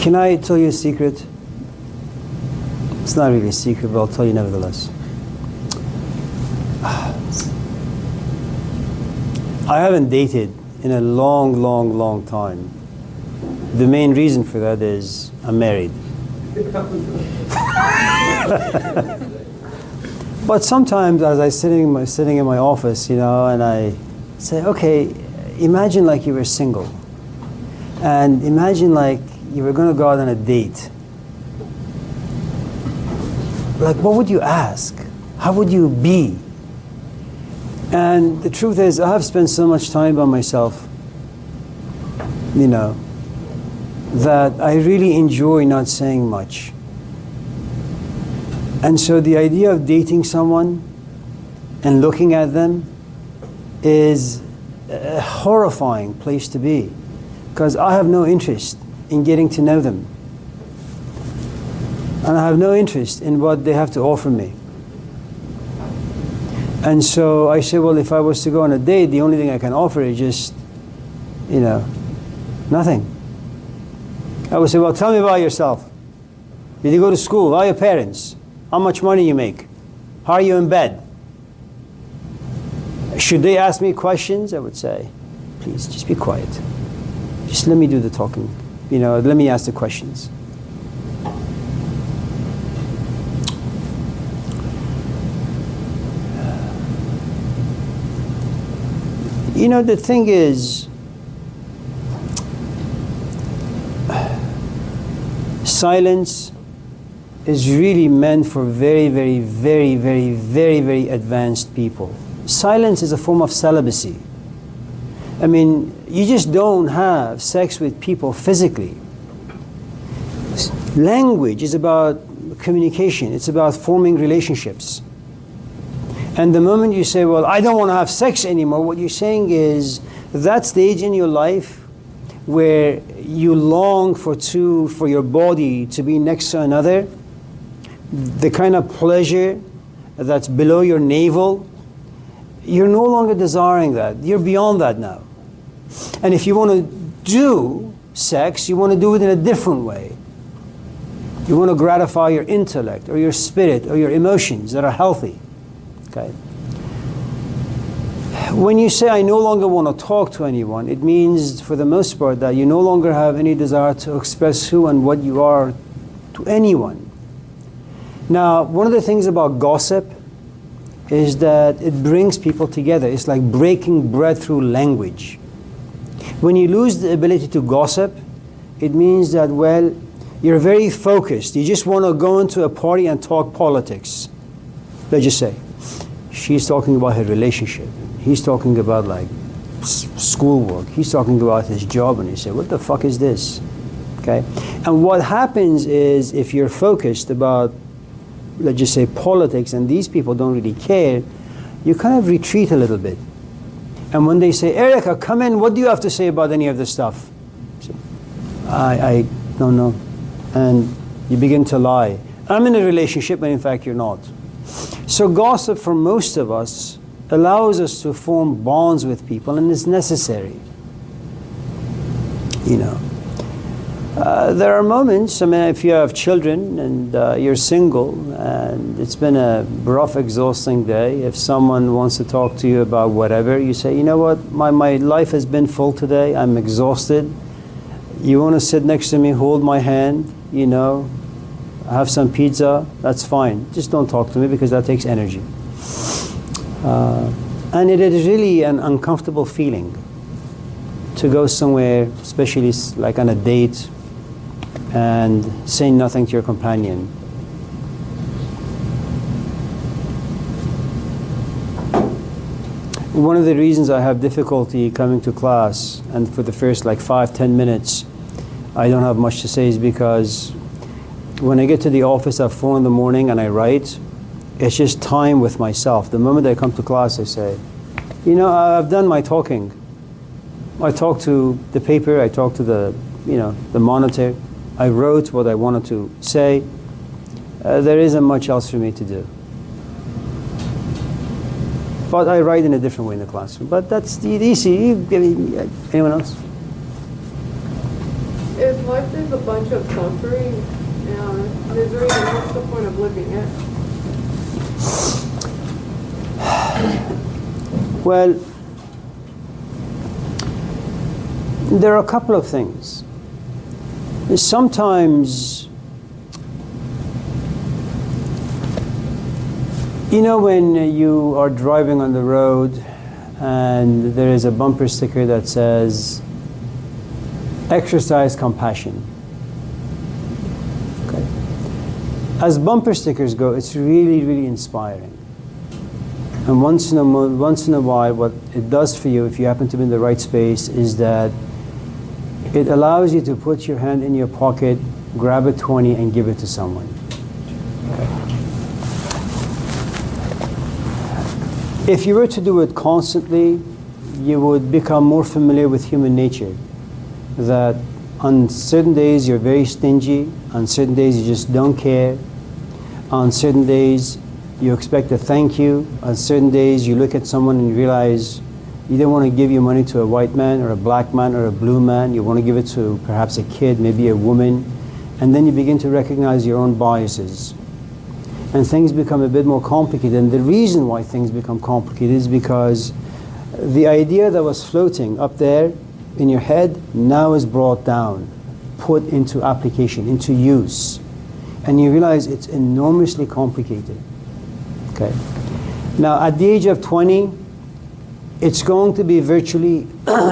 Can I tell you a secret? It's not really a secret, but I'll tell you nevertheless. I haven't dated in a long, long, long time. The main reason for that is I'm married. But sometimes as I sitting in my office, you know, and I say, okay, imagine like you were single. And imagine like you were going to go out on a date. Like, what would you ask? How would you be? And the truth is, I have spent so much time by myself, you know, that I really enjoy not saying much. And so the idea of dating someone and looking at them is a horrifying place to be, because I have no interest in getting to know them. And I have no interest in what they have to offer me. And so I say, well, if I was to go on a date, the only thing I can offer is just, you know, nothing. I would say, well, tell me about yourself. Did you go to school? How are your parents? How much money you make? How are you in bed? Should they ask me questions? I would say, please, just be quiet. Just let me do the talking. You know, let me ask the questions. You know, the thing is, silence is really meant for very, very, very, very, very, very advanced people. Silence is a form of celibacy. I mean, you just don't have sex with people physically. Language is about communication. It's about forming relationships. And the moment you say, well, I don't want to have sex anymore, what you're saying is that stage in your life where you long for your body to be next to another, the kind of pleasure that's below your navel, you're no longer desiring that. You're beyond that now. And if you want to do sex, you want to do it in a different way. You want to gratify your intellect or your spirit or your emotions that are healthy. Okay. When you say, I no longer want to talk to anyone, it means, for the most part, that you no longer have any desire to express who and what you are to anyone. Now, one of the things about gossip is that it brings people together. It's like breaking bread through language. When you lose the ability to gossip, it means that, well, you're very focused. You just want to go into a party and talk politics. Let's just say, she's talking about her relationship. He's talking about like schoolwork. He's talking about his job, and you say, what the fuck is this? Okay? And what happens is, if you're focused about, let's just say, politics, and these people don't really care, you kind of retreat a little bit. And when they say, Erica, come in, what do you have to say about any of this stuff? So, I don't know. And you begin to lie. I'm in a relationship, but in fact you're not. So gossip, for most of us, allows us to form bonds with people, and is necessary. You know, there are moments, I mean, if you have children and you're single and it's been a rough, exhausting day, if someone wants to talk to you about whatever, you say, you know what, my life has been full today, I'm exhausted. You want to sit next to me, hold my hand, you know, have some pizza, that's fine. Just don't talk to me, because that takes energy. And it is really an uncomfortable feeling to go somewhere, especially like on a date, and say nothing to your companion. One of the reasons I have difficulty coming to class, and for the first like 5-10 minutes I don't have much to say, is because when I get to the office at 4 in the morning and I write, it's just time with myself. The moment I come to class, I say, you know, I've done my talking. I talked to the paper, I talked to the, you know, the monitor. I wrote what I wanted to say. There isn't much else for me to do. But I write in a different way in the classroom. But that's easy. Anyone else? If life is a bunch of suffering and misery, then what's the point of living it? Well, there are a couple of things. Sometimes, you know, when you are driving on the road and there is a bumper sticker that says, exercise compassion. Okay. As bumper stickers go, it's really, really inspiring. And once in a while, what it does for you, if you happen to be in the right space, is that it allows you to put your hand in your pocket, grab a 20, and give it to someone. If you were to do it constantly, you would become more familiar with human nature. That on certain days you're very stingy, on certain days you just don't care, on certain days you expect a thank you, on certain days you look at someone and you realize you don't want to give your money to a white man or a black man or a blue man, you want to give it to perhaps a kid, maybe a woman, and then you begin to recognize your own biases. And things become a bit more complicated. And the reason why things become complicated is because the idea that was floating up there in your head now is brought down, put into application, into use. And you realize it's enormously complicated. Okay. Now, at the age of 20, it's going to be virtually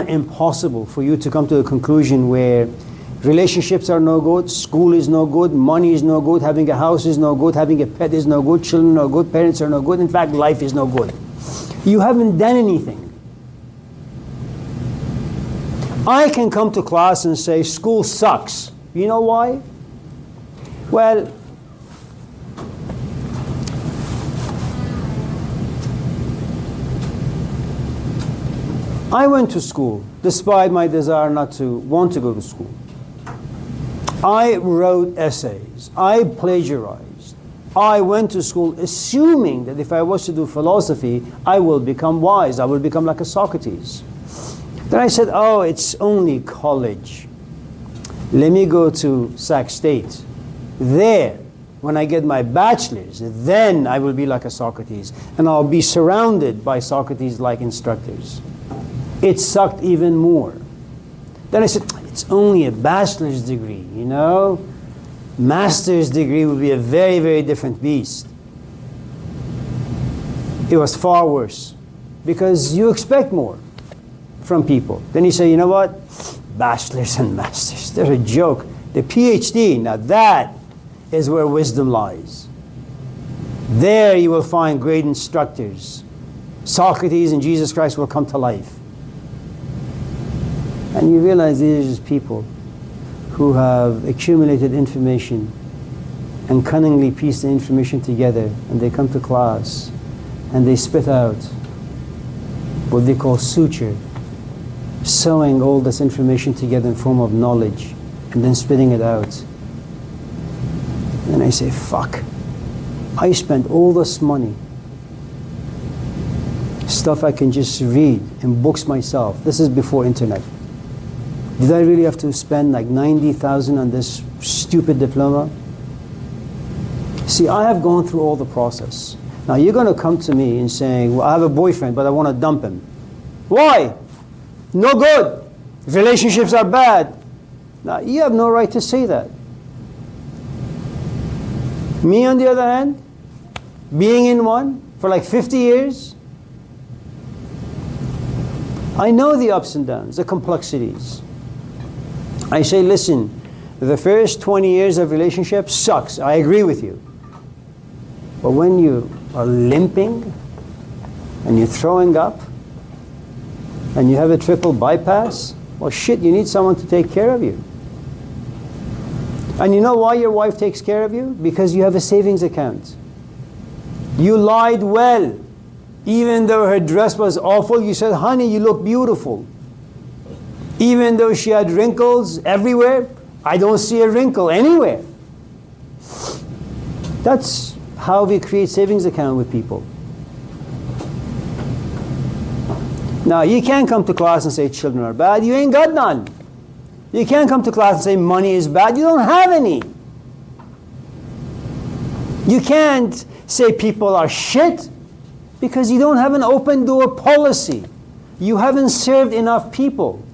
impossible for you to come to a conclusion where relationships are no good, school is no good, money is no good, having a house is no good, having a pet is no good, children are no good, parents are no good. In fact, life is no good. You haven't done anything. I can come to class and say, school sucks. You know why? Well, I went to school despite my desire not to want to go to school. I wrote essays. I plagiarized. I went to school assuming that if I was to do philosophy, I will become wise. I will become like a Socrates. Then I said, oh, it's only college. Let me go to Sac State. There, when I get my bachelor's, then I will be like a Socrates. And I'll be surrounded by Socrates-like instructors. It sucked even more. Then I said, it's only a bachelor's degree, you know? Master's degree would be a very, very different beast. It was far worse because you expect more from people. Then you say, you know what? Bachelors and masters, they're a joke. The PhD, now that is where wisdom lies. There you will find great instructors. Socrates and Jesus Christ will come to life. And you realize these are just people who have accumulated information and cunningly pieced the information together, and they come to class and they spit out what they call suture, sewing all this information together in form of knowledge and then spitting it out. And I say, fuck, I spent all this money, stuff I can just read in books myself. This is before internet. Did I really have to spend like 90,000 on this stupid diploma? See, I have gone through all the process. Now you're going to come to me and saying, well, I have a boyfriend, but I want to dump him. Why? No good. Relationships are bad. Now, you have no right to say that. Me, on the other hand, being in one for like 50 years, I know the ups and downs, the complexities. I say, listen, the first 20 years of relationship sucks. I agree with you. But when you are limping and you're throwing up and you have a triple bypass, well, shit, you need someone to take care of you. And you know why your wife takes care of you? Because you have a savings account. You lied well. Even though her dress was awful, you said, honey, you look beautiful. Even though she had wrinkles everywhere, I don't see a wrinkle anywhere. That's how we create savings account with people. Now, you can't come to class and say children are bad. You ain't got none. You can't come to class and say money is bad. You don't have any. You can't say people are shit because you don't have an open door policy. You haven't served enough people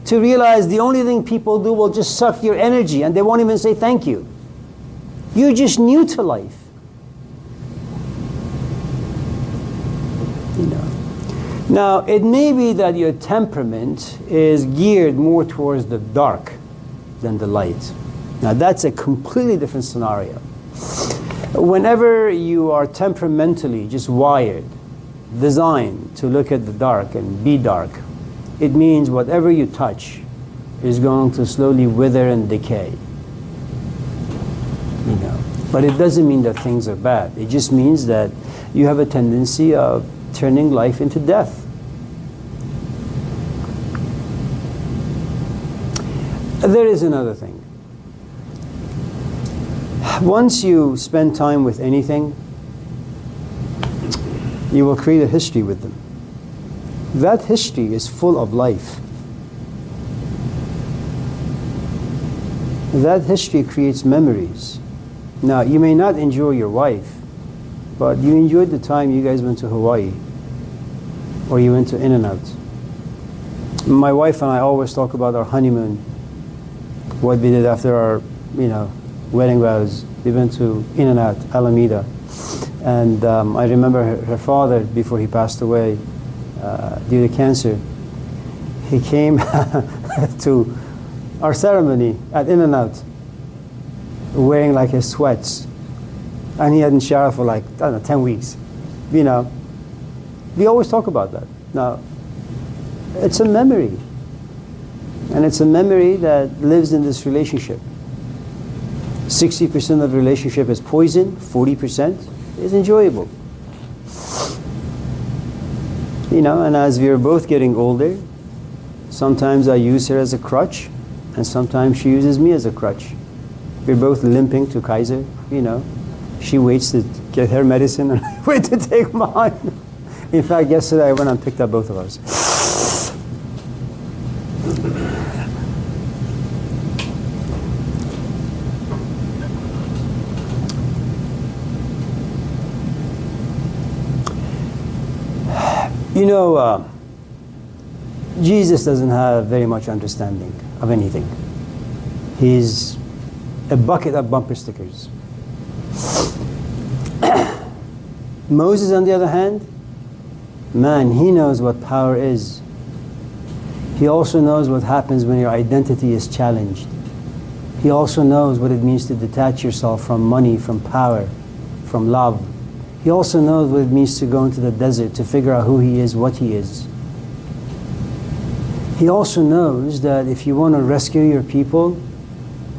to realize the only thing people do will just suck your energy and they won't even say thank you. You're just new to life. You know. Now, it may be that your temperament is geared more towards the dark than the light. Now, that's a completely different scenario. Whenever you are temperamentally just wired, designed to look at the dark and be dark, it means whatever you touch is going to slowly wither and decay. You know. But it doesn't mean that things are bad. It just means that you have a tendency of turning life into death. There is another thing. Once you spend time with anything, you will create a history with them. That history is full of life. That history creates memories. Now, you may not enjoy your wife, but you enjoyed the time you guys went to Hawaii, or you went to In-N-Out. My wife and I always talk about our honeymoon, what we did after our, wedding vows. We went to In-N-Out, Alameda, and I remember her father, before he passed away due to cancer, he came to our ceremony at In-N-Out wearing like his sweats, and he hadn't showered for like, I don't know, 10 weeks. We always talk about that. Now, it's a memory, and it's a memory that lives in this relationship. 60% of the relationship is poison, 40% is enjoyable. And as we are both getting older, sometimes I use her as a crutch, and sometimes she uses me as a crutch. We're both limping to Kaiser, She waits to get her medicine, and I wait to take mine. In fact, yesterday I went and picked up both of ours. Jesus doesn't have very much understanding of anything. He's a bucket of bumper stickers. Moses, on the other hand, man, he knows what power is. He also knows what happens when your identity is challenged. He also knows what it means to detach yourself from money, from power, from love. He also knows what it means to go into the desert to figure out who he is, what he is. He also knows that if you want to rescue your people,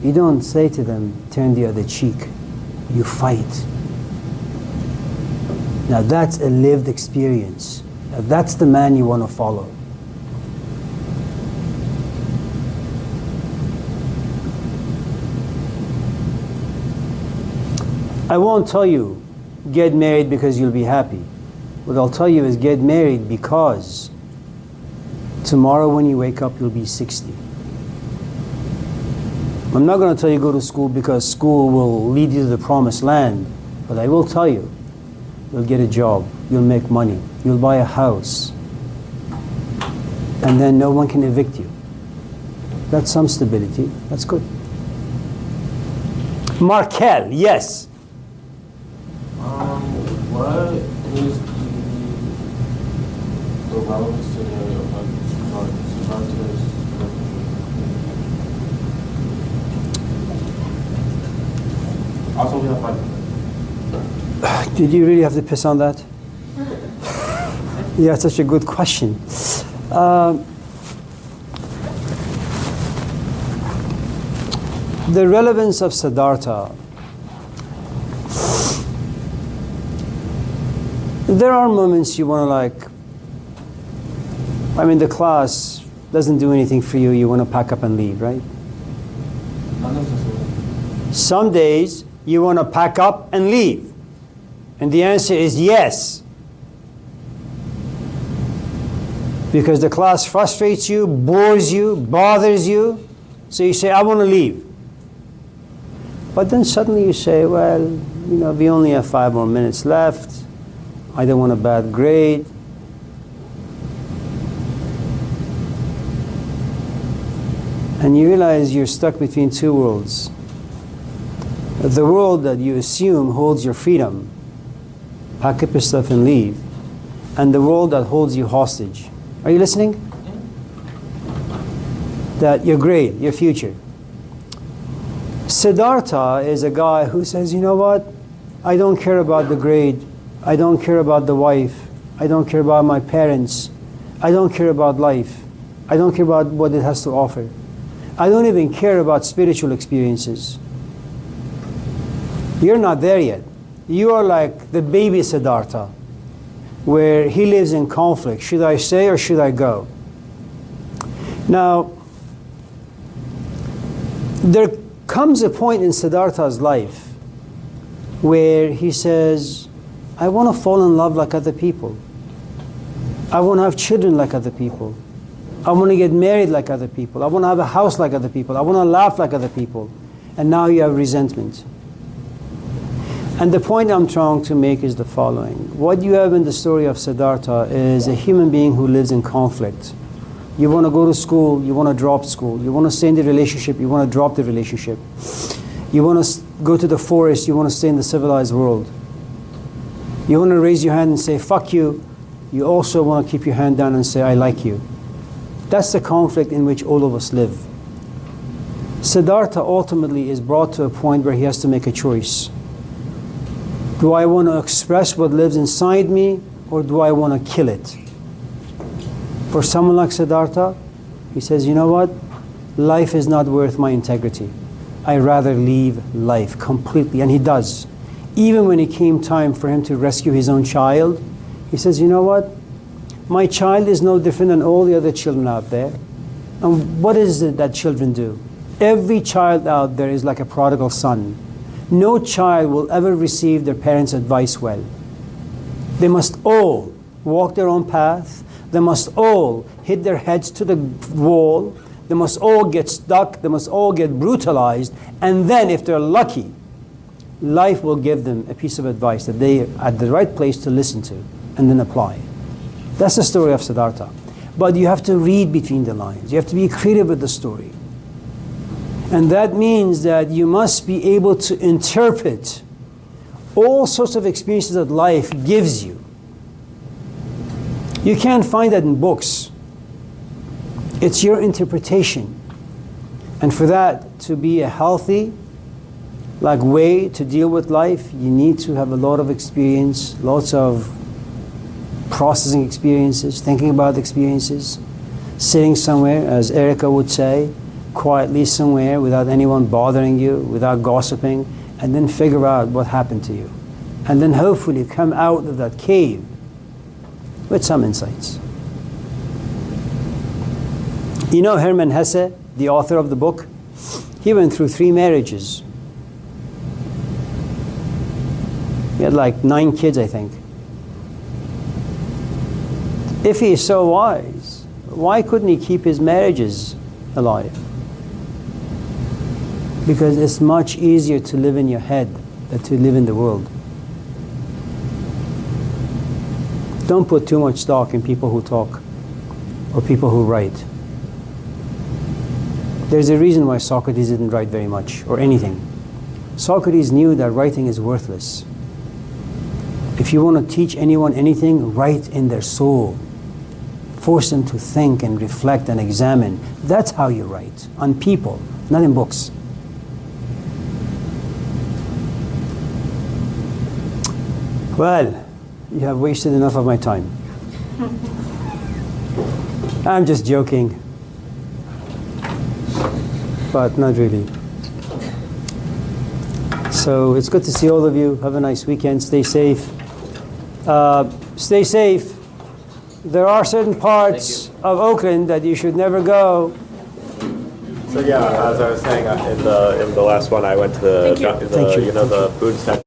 you don't say to them, turn the other cheek. You fight. Now that's a lived experience. Now that's the man you want to follow. I won't tell you, get married because you'll be happy. What I'll tell you is get married because tomorrow when you wake up, you'll be 60. I'm not going to tell you go to school because school will lead you to the promised land, but I will tell you, you'll get a job, you'll make money, you'll buy a house, and then no one can evict you. That's some stability. That's good. Markel, yes. What is the relevance today of survivors? Also, we have Did you really have to piss on that? Yeah, it's such a good question. The relevance of Siddhartha. There are moments you want to the class doesn't do anything for you, you want to pack up and leave, right? Not necessarily. Some days you want to pack up and leave. And the answer is yes. Because the class frustrates you, bores you, bothers you, so you say, I want to leave. But then suddenly you say, well, we only have 5 more minutes left. I don't want a bad grade. And you realize you're stuck between two worlds. The world that you assume holds your freedom, pack up your stuff and leave, and the world that holds you hostage. Are you listening? That you're great, your future. Siddhartha is a guy who says, you know what? I don't care about the grade. I don't care about the wife. I don't care about my parents. I don't care about life. I don't care about what it has to offer. I don't even care about spiritual experiences. You're not there yet. You are like the baby Siddhartha, where he lives in conflict. Should I stay or should I go? Now, there comes a point in Siddhartha's life where he says, I want to fall in love like other people. I want to have children like other people. I want to get married like other people. I want to have a house like other people. I want to laugh like other people. And now you have resentment. And the point I'm trying to make is the following. What you have in the story of Siddhartha is a human being who lives in conflict. You want to go to school, you want to drop school. You want to stay in the relationship, you want to drop the relationship. You want to go to the forest, you want to stay in the civilized world. You want to raise your hand and say, fuck you. You also want to keep your hand down and say, I like you. That's the conflict in which all of us live. Siddhartha ultimately is brought to a point where he has to make a choice. Do I want to express what lives inside me, or do I want to kill it? For someone like Siddhartha, he says, you know what? Life is not worth my integrity. I rather leave life completely. And he does. Even when it came time for him to rescue his own child, he says, you know what? My child is no different than all the other children out there. And what is it that children do? Every child out there is like a prodigal son. No child will ever receive their parents' advice well. They must all walk their own path. They must all hit their heads to the wall. They must all get stuck. They must all get brutalized. And then, if they're lucky, life will give them a piece of advice that they are at the right place to listen to and then apply. That's the story of Siddhartha. But you have to read between the lines. You have to be creative with the story. And that means that you must be able to interpret all sorts of experiences that life gives you. You can't find that in books. It's your interpretation. And for that to be a healthy way to deal with life, you need to have a lot of experience, lots of processing experiences, thinking about experiences, sitting somewhere, as Erica would say, quietly somewhere without anyone bothering you, without gossiping, and then figure out what happened to you. And then hopefully come out of that cave with some insights. You know Hermann Hesse, the author of the book? He went through 3 marriages. He had like 9 kids, I think. If he is so wise, why couldn't he keep his marriages alive? Because it's much easier to live in your head than to live in the world. Don't put too much stock in people who talk or people who write. There's a reason why Socrates didn't write very much or anything. Socrates knew that writing is worthless. If you want to teach anyone anything, write in their soul. Force them to think and reflect and examine. That's how you write, on people, not in books. Well, you have wasted enough of my time. I'm just joking. But not really. So it's good to see all of you. Have a nice weekend. Stay safe. Stay safe. There are certain parts of Oakland that you should never go. So yeah, as I was saying, in the last one, I went to the Thank you. the food section.